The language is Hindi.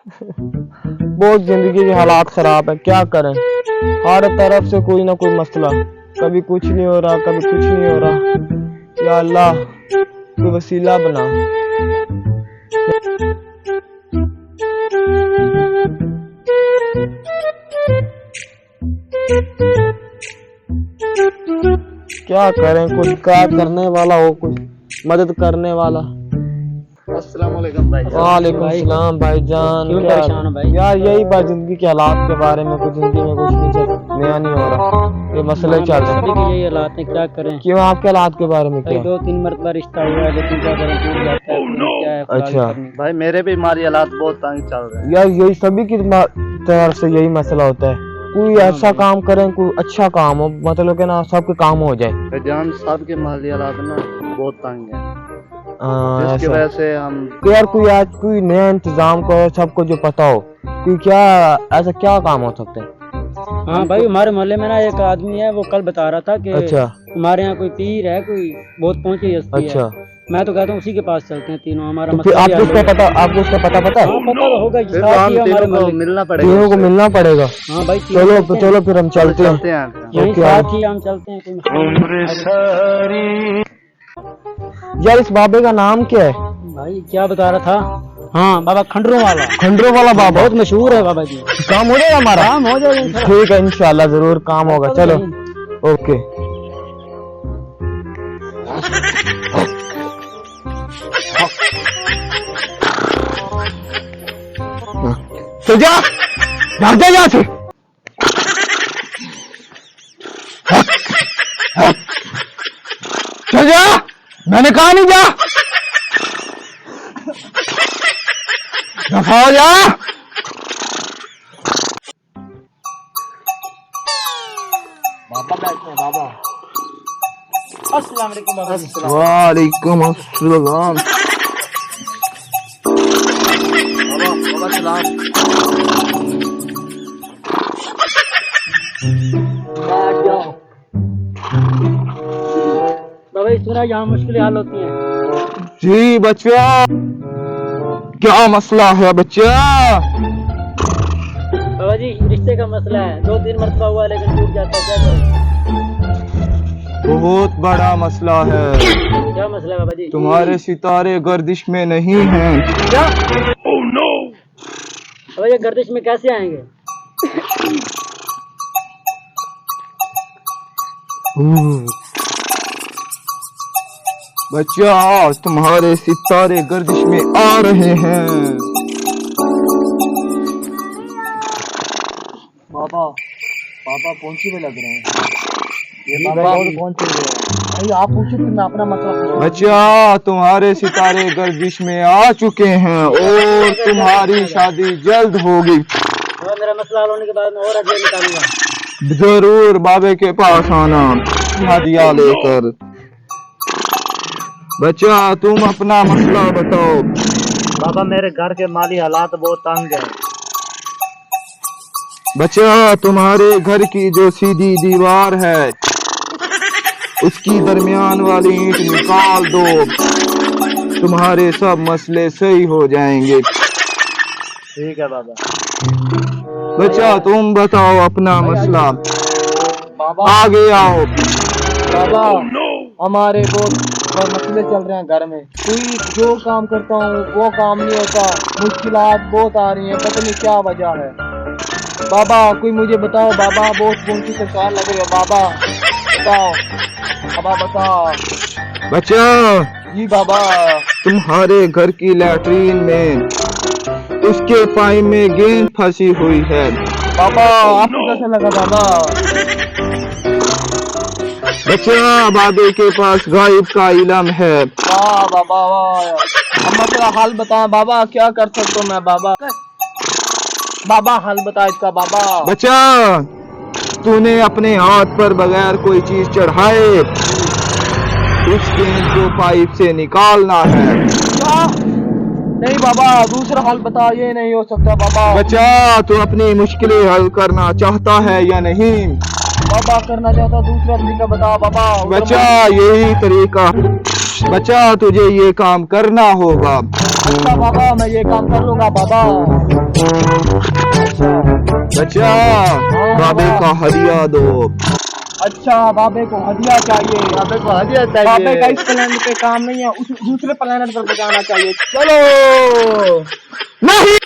बहुत जिंदगी के हालात खराब है, क्या करें। हर तरफ से कोई ना कोई मसला, कभी कुछ नहीं हो रहा, कभी कुछ नहीं हो रहा। या अल्लाह कोई वसीला बना। क्या करें, कुछ क्या करने वाला हो, कुछ मदद करने वाला। अस्सलाम वालेकुम भाई। वालेकुम सलाम भाईजान। क्यों क्या परेशान हो भाई? यार यही बात, जिंदगी के हालात के बारे में, कुछ जिंदगी में कुछ नहीं चल, नया नहीं हो रहा, ये मसले चल रहे सभी हैं। के यही हालात हैं, क्या करें। क्यों, आपके हालात के बारे में भाई क्या? 2-3 मरतबा रिश्ता हुआ है, लेकिन क्या करें, टूट जाता है। क्या है फिलहाल अच्छा। करने का। भाई मेरे भी हमारी हालात बहुत तंग चल रहे हैं। यार यही सभी की तरफ से यही मसला होता है। कोई ऐसा काम करें, कोई अच्छा काम हो, मतलब कि ना सबके काम हो जाए। जान साहब के माली हालात ना बहुत तंग है, जिसकी ऐसा वजह से हम तो यार कोई आज कोई नया इंतजाम करो, सबको जो पता हो, कोई क्या ऐसा क्या काम हो सकता है? हाँ भाई, हमारे मोहल्ले में ना एक आदमी है, वो कल बता रहा था कि अच्छा हमारे यहाँ कोई पीर है, कोई बहुत पहुंची हस्ती है। अच्छा, मैं तो कहता हूँ उसी के पास चलते हैं तीनों, हमारा तो फिर मसला भी आपको हल उसका हो पता, आपको उसका पता है? हाँ पता तो होगा, साथ ही हमारे मोहल्ले मिलना तीनों को मिलना पड़ेगा। हाँ भाई चलो तो चलो फिर हम चलते हैं। यही ओके। साथ ही हम चलते हैं। यार इस बाबे का नाम क्या है? भाई क्या बता रहा था? हाँ बाबा खंडरों वाला, खंडरों वाला बाबा। बहुत मशहूर है बाबा जी। काम हो जाएगा हमारा? काम हो जाएगा इंशाल्लाह। ठीक है, इंशाल्लाह जरूर काम होगा। चलो ओके। तो जा, भाग जा यहाँ से। चल जा, मैंने कहा नहीं जा। दफा हो जा। बाबा बैठे हैं, बाबा। अस्सलाम वालेकुम बाबा जी। वालेकुम अस्सलाम। बाबा सलाम। बाबा जी सुना, यहाँ मुश्किलें हल होती हैं। जी बच्चा, क्या मसला है बच्चा? बाबा जी रिश्ते का मसला है, 2-3 मरतबा हुआ लेकिन टूट जाता है, क्या करें? बहुत बड़ा मसला है। क्या मसला है बाबा जी? तुम्हारे सितारे गर्दिश में नहीं हैं। क्या? Oh no. बाबा जी गर्दिश में कैसे आएंगे? बच्चा, तुम्हारे सितारे गर्दिश में आ रहे हैं। बाबा पापा पहुंची में लग रहे हैं। ये बाबा पहुंचे भाई आप पूछो, फिर मैं अपना मसला पूछूं। बच्चा, तुम्हारे सितारे गर्दिश में आ चुके हैं और तुम्हारी शादी जल्द होगी। और मेरा मसला हल होने के बाद मैं और अजय निकालूंगा। जरूर बाबे के पास आना हदिया लेकर। बच्चा, तुम अपना मसला बताओ। बाबा मेरे घर के माली हालात बहुत तंग है। बच्चा, तुम्हारे घर की जो सीधी दीवार है, उसकी दरमियान वाली ईंट निकाल दो, तुम्हारे सब मसले सही हो जाएंगे। ठीक है बाबा। बच्चा, तुम बताओ अपना मसला, बाबा आगे आओ। बाबा हमारे बहुत मसले चल रहे हैं घर में, कोई जो काम करता हूँ वो काम नहीं होता, मुश्किलात बहुत आ रही हैं, पता नहीं क्या वजह है। बाबा कोई मुझे बताओ, बाबा बहुत ऊंची सरकार लग रही है, बाबा बताओ, बाबा बताओ। बच्चा, जी बाबा। तुम्हारे घर की लैट्रीन में उसके पाइप में गेंद फंसी हुई है। बाबा आपको कैसे लगा बाबा? बच्चा, बाबे के पास गायब का इल्म है। वाह बाबा वाह, अब मसला हल बताएं बाबा, क्या कर सकता हूँ मैं बाबा? बाबा हल बता इसका बाबा। बच्चा, तूने अपने हाथ पर बगैर कोई चीज चढ़ाए उस गेंद को पाइप से निकालना है। क्या? नहीं बाबा, दूसरा हल बता, ये नहीं हो सकता बाबा। बच्चा, तू अपनी मुश्किलें हल करना चाहता है या नहीं? बाबा करना चाहता, दूसरा तरीका बता बाबा। बच्चा, यही तरीका। बच्चा, तुझे ये काम करना होगा। अच्छा बाबा, मैं ये काम कर लूंगा बाबा। बच्चा बाबे का हदिया दो। अच्छा, बाबे को हदिया चाहिए। बाबे को हदिया बाबे का चाहिए। इस प्लेनेट पे काम नहीं है, उस दूसरे प्लेनेट पर बजाना चाहिए। चलो। नहीं